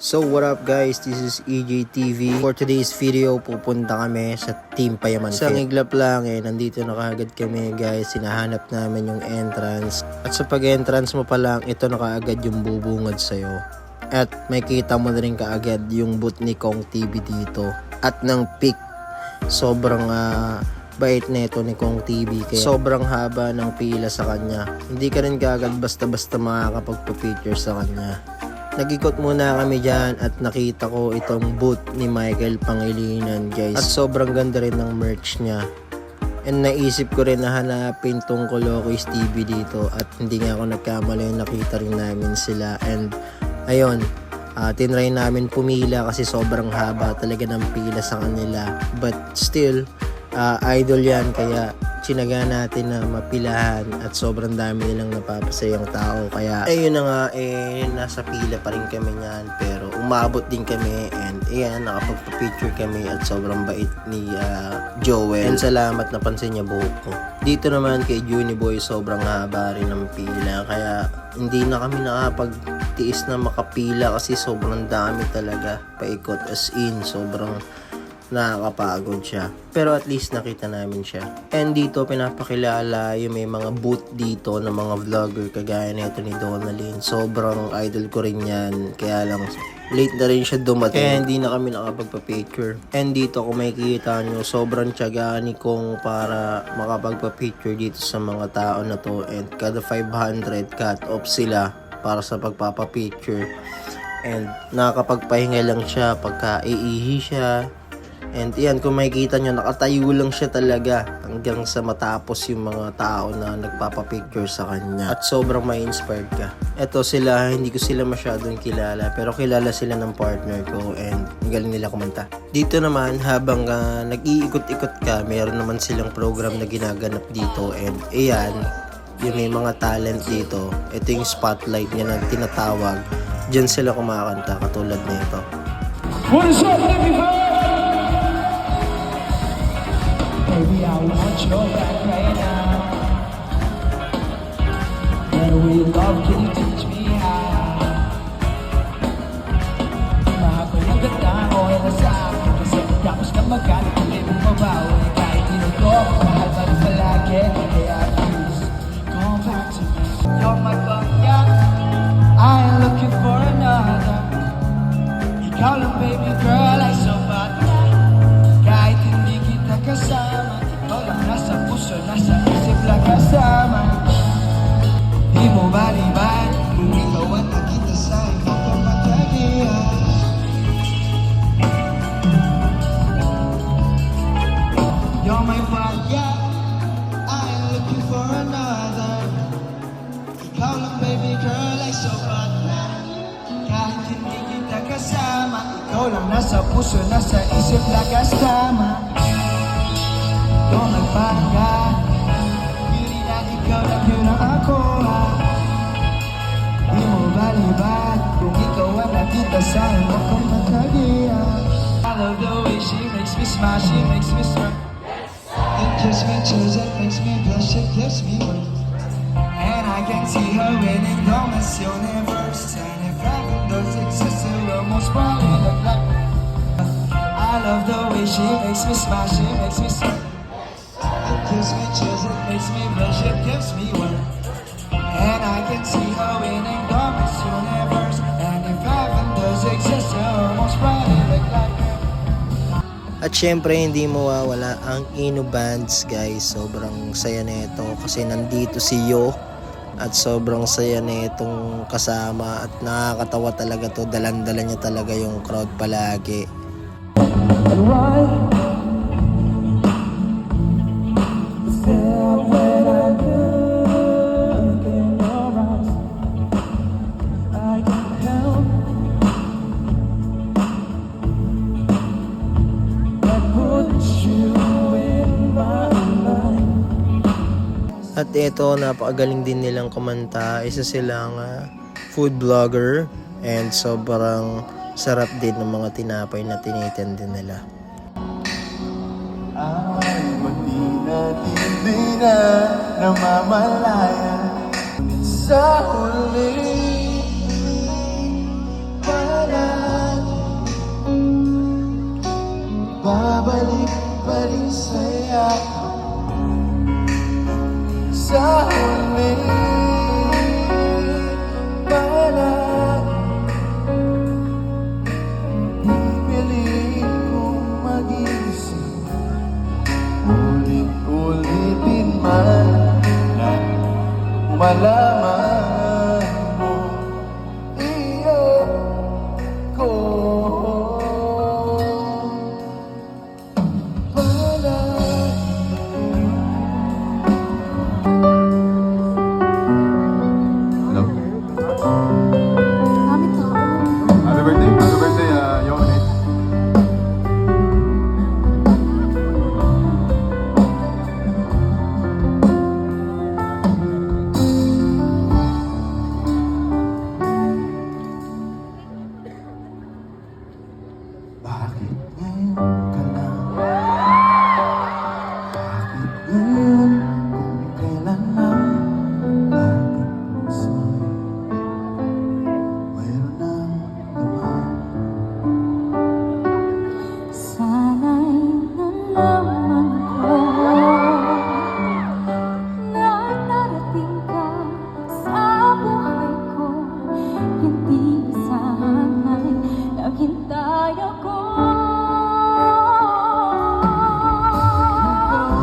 So what up guys, this is EJTV. For today's video, pupunta kami sa Team Payaman Fair. Sa iglap lang nandito na kaagad kami guys. Sinahanap namin yung entrance. At sa pag-entrance mo pa lang, ito na kaagad yung bubungad sa'yo. At may kita mo na rin kaagad yung booth ni Kong TV dito. At ng pic, sobrang bait neto ni Kong TV. Kaya sobrang haba ng pila sa kanya. Hindi ka rin kaagad basta-basta makakapagpa-picture sa kanya. Nag-ikot muna kami dyan at nakita ko itong booth ni Michael Pangilinan guys. At sobrang ganda rin ng merch niya. And naisip ko rin na hanapin tong Colokis TV dito. At hindi nga ako nagkamali, nakita rin namin sila. And ayun, tinry namin pumila kasi sobrang haba talaga ng pila sa kanila. But still, idol yan kaya tsinaga natin na mapilahan at sobrang dami nilang napapasayang tao. Kaya ayun na nga, nasa pila pa rin kami niyan pero umabot din kami and ayan, nakapagpa-picture kami at sobrang bait ni Joel. And salamat, napansin niya buhok ko. Dito naman kay Juniboy, sobrang haba rin ng pila kaya hindi na kami nakapagtiis na makapila kasi sobrang dami talaga paikot, as in sobrang nakakapagod siya. Pero at least nakita namin siya. And dito pinapakilala yung may mga booth dito ng mga vlogger kagaya nito ni Donalyn. Sobrang idol ko rin yan. Kaya lang late na rin siya dumating. Kaya hindi na kami nakapagpa-picture. And dito kung makikita nyo, sobrang tiyaga ni Kong para makapagpa-picture dito sa mga tao na to. And kada 500 cut off sila para sa pagpapapicture. And nakakapagpahinga lang siya pagka iihi siya. And yan, kung makikita nyo, nakatayo lang siya talaga hanggang sa matapos yung mga tao na nagpapapicture sa kanya. At sobrang ma-inspired ka. Eto sila, hindi ko sila masyadong kilala, pero kilala sila ng partner ko and galing nila kumanta. Dito naman, habang nag-iikot-ikot ka, mayroon naman silang program na ginaganap dito. And ayan, yung may mga talent dito. Ito yung spotlight niya na tinatawag. Diyan sila kumakanta, katulad nito. What is up, everybody? Baby, I want your back right now. Better way you love, can you teach me how? Mahapagandang o nasa akin kasi tapos na magalit, hindi mo mabawi. Kahit inugo, mahal pa rin palagi. Kaya please, come back to me. You're my bangya, I ain't looking for another. Ikaw lang baby girl, ay so bad na. Kahit hindi kita kasama, ikaw lang nasa puso, nasa isip lang kasama. Di mo baliban, kung ikaw ang nakita sa ibang kapatagian. You're my bagya, I ain't looking for another. Ikaw lang baby girl, ay so bad na. Kahit hindi kita kasama, ikaw lang nasa puso, nasa isip lang kasama. Ikaw nagpangga, hindi na ikaw lang yun ang ako. Di mo baliban, kung ikaw ang nakita sa ibang kapatagian. I love the way she makes me smile, she makes me smile. It gives me chills, it makes me blush, it gives me weight. And I can see her winning the Miss Universe. And if heaven does exist, it will most probably look like. I love the way she makes me smile, she makes me smile. It gives me chills, it makes me blush, it gives me worth. And I can see her winning the Miss Universe. And if heaven does exist, it will most probably look like. At syempre hindi mawawala ang Ino Bands guys. Sobrang saya nito kasi nandito si Yo. At sobrang saya nitong kasama at nakakatawa talaga to. Dalan-dala niya talaga yung crowd palagi. At ito, napakagaling din nilang kumanta. Isa silang food vlogger and sobrang sarap din ng mga tinapay na tinitindi nila. Ay, hindi na namamalaya sa huli. Wala sa huli. Para pipiliin kong mag-isip, ulit-ulitin man na malaman mo iyo ko. Hello? Happy birthday. Happy birthday, Yoni. Bakit ngayon ka lang? Bakit ngayon kung kailan lang aking puso'y mayroon ng laman? Sana'y nalaman ko na darating ka sa buhay ko. Hindi sana'y naghintay ako.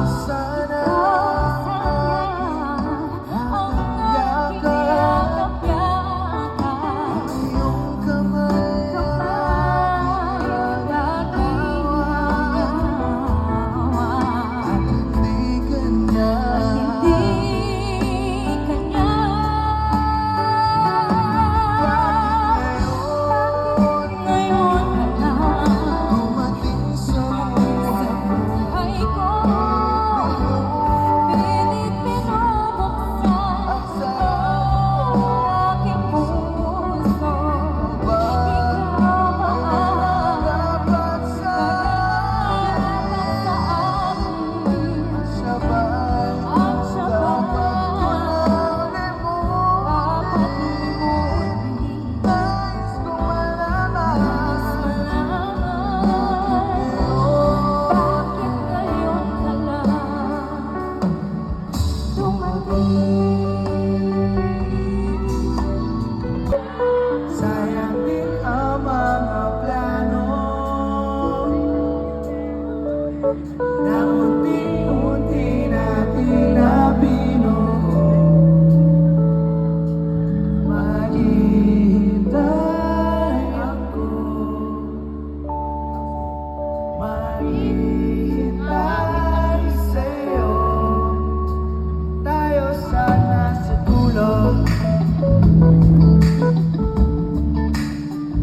Sana Ang aking yakap-yakap, iyong kamay at hindi kanya. Dumating sa buhay dapat sa sabay dapat kulimutin. Nais kong malaman sayang din ang mga plano na unti-unti natin nabinuo. Maghihintay ako, maghihintay sa'yo. Tayo sana sa dulo,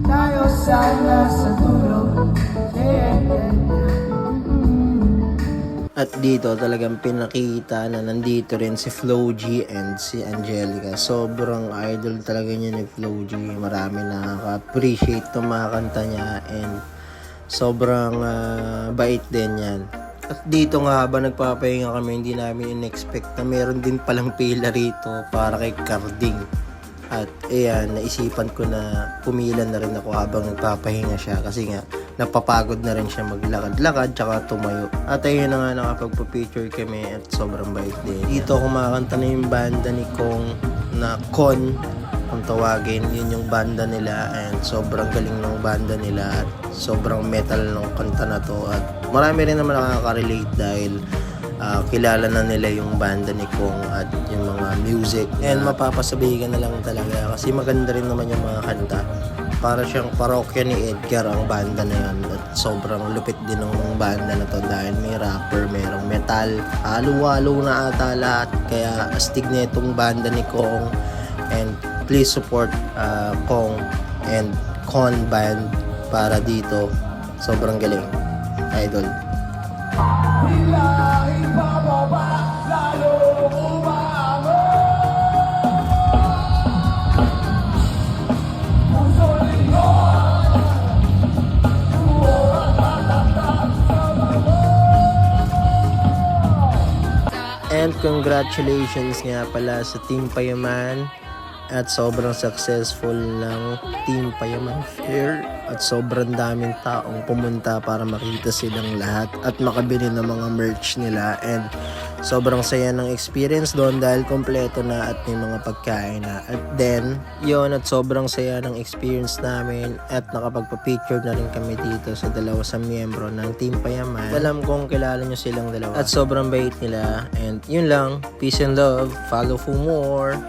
tayo sana sa dulo. Yeah, yeah, yeah. At dito talagang pinakita na nandito rin si Flo G and si Angelica. Sobrang idol talaga niya ni Flo G. Marami nakaka-appreciate itong mga kanta niya and sobrang bait din yan. At dito nga habang nagpapahinga kami, hindi namin in-expect na meron din palang pila rito para kay Carding. At ayan, naisipan ko na pumila na rin ako habang nagpapahinga siya kasi nga napapagod na rin siya maglakad-lakad tsaka tumayo. At ayun na nga, nakapagpa-picture kami at sobrang bait din. Dito kumakanta na yung banda ni Kong na Con kung tawagin. Yun yung banda nila and sobrang galing ng banda nila at sobrang metal ng kanta na to. At marami rin naman nakaka-relate dahil kilala na nila yung banda ni Kong at yung mga music. And mapapasabihin ka na lang talaga kasi maganda rin naman yung mga kanta. Para siyang parokya ni Edgar ang banda na yun. At sobrang lupit din ng banda na to dahil may rapper, mayroong metal. Halo-halo na ata lahat. Kaya astig na itong banda ni Kong. And please support Kong and Con Band para dito. Sobrang galing. Idol. Tila ibababa, lalo umaango. Puso ninyo, duo at tatatag sa bago. And congratulations nga pala sa Team Payaman at sobrang successful ng Team Payaman Fair at sobrang daming taong pumunta para makita silang lahat at makabili ng mga merch nila and Sobrang saya ng experience doon dahil kompleto na at may mga pagkain na. At then, yon at sobrang saya ng experience namin at nakapagpa-picture na rin kami dito sa dalawa sa miyembro ng Team Payaman. Alam kong kilala nyo silang dalawa at sobrang bait nila. And yun lang, peace and love, follow for more.